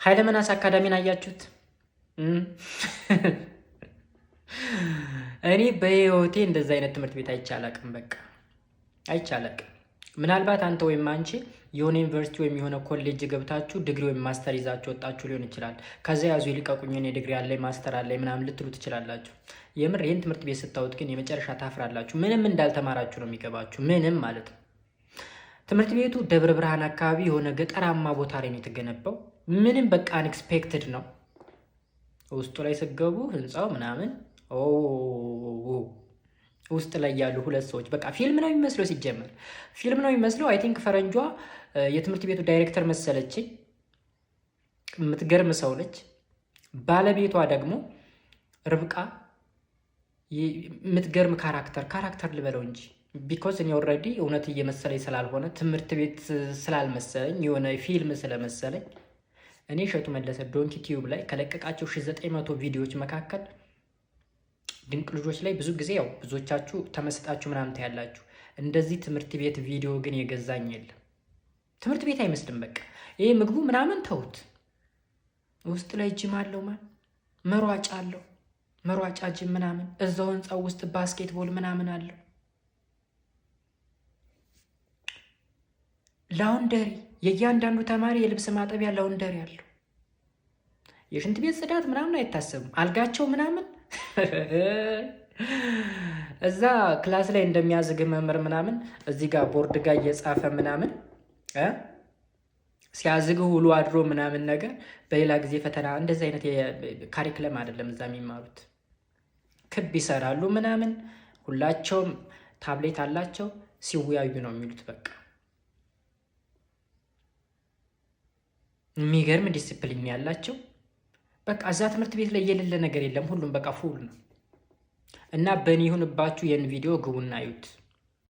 ኃይለመናስ አካዳሚን አያችሁት? እኔ በህይወቴ እንደዛ አይነት ትምህርት ቤት አይቻላቅም። በቃ አይቻላቅም። ምናልባት አንተ ወይም አንቺ የሆነ ዩኒቨርሲቲ ወይም የሆነ ኮሌጅ ገብታችሁ ዲግሪ ወይም ማስተር ይዛችሁ ወጣችሁ ሊሆን ይችላል። ከዚያ ያዙ ይልቀቁኝ እኔ ዲግሪ አለኝ ማስተር አለኝ ምናምን ልትሉ ትችላላችሁ። የምር ይህን ትምህርት ቤት ስታዩት ግን የመጨረሻ ታፍራላችሁ። ምንም እንዳልተማራችሁ ነው የሚገባችሁ። ምንም ማለት ነው። ትምህርት ቤቱ ደብረ ብርሃን አካባቢ የሆነ ገጠራማ ቦታ ላይ ነው የተገነባው። ምንም በቃ አንኤክስፔክትድ ነው። ውስጡ ላይ ስገቡ ህንፃው ምናምን ውስጥ ላይ ያሉ ሁለት ሰዎች በቃ ፊልም ነው የሚመስለው። ሲጀመር ፊልም ነው የሚመስለው። አይ ቲንክ ፈረንጇ የትምህርት ቤቱ ዳይሬክተር መሰለችኝ። የምትገርም ሰው ነች። ባለቤቷ ደግሞ ርብቃ የምትገርም ካራክተር ልበለው እንጂ ቢኮዝ እኔ ኦልሬዲ እውነት እየመሰለኝ ስላልሆነ ትምህርት ቤት ስላልመሰለኝ የሆነ ፊልም ስለመሰለኝ እኔ እሸቱ መለሰ ዶንኪ ቲዩብ ላይ ከለቀቃቸው 1900 ቪዲዮዎች መካከል ድንቅ ልጆች ላይ ብዙ ጊዜ ያው ብዙዎቻችሁ ተመስጣችሁ ምናምን ታያላችሁ። እንደዚህ ትምህርት ቤት ቪዲዮ ግን የገዛኝ የለም። ትምህርት ቤት አይመስልም። በቃ ይሄ ምግቡ ምናምን ተውት። ውስጥ ላይ ጅም አለው መሯጫ አለው። መሯጫ ጅም ምናምን እዛው ህንፃው ውስጥ ባስኬትቦል ምናምን አለው። ላውንደሪ የእያንዳንዱ ተማሪ የልብስ ማጠቢያ ላውንደሪ አለው። የሽንት ቤት ጽዳት ምናምን አይታሰብም። አልጋቸው ምናምን እዛ ክላስ ላይ እንደሚያዝግ መምህር ምናምን እዚህ ጋር ቦርድ ጋር እየጻፈ ምናምን ሲያዝግ ውሎ አድሮ ምናምን ነገር በሌላ ጊዜ ፈተና እንደዚህ አይነት ካሪክለም አይደለም እዛ የሚማሩት። ክብ ይሰራሉ ምናምን ሁላቸውም ታብሌት አላቸው። ሲወያዩ ነው የሚሉት። በቃ የሚገርም ዲስፕሊን ያላቸው። በቃ እዛ ትምህርት ቤት ላይ የሌለ ነገር የለም። ሁሉም በቃ ፉል ነው። እና በእኔ ይሁንባችሁ ይህን ቪዲዮ ግቡና አዩት።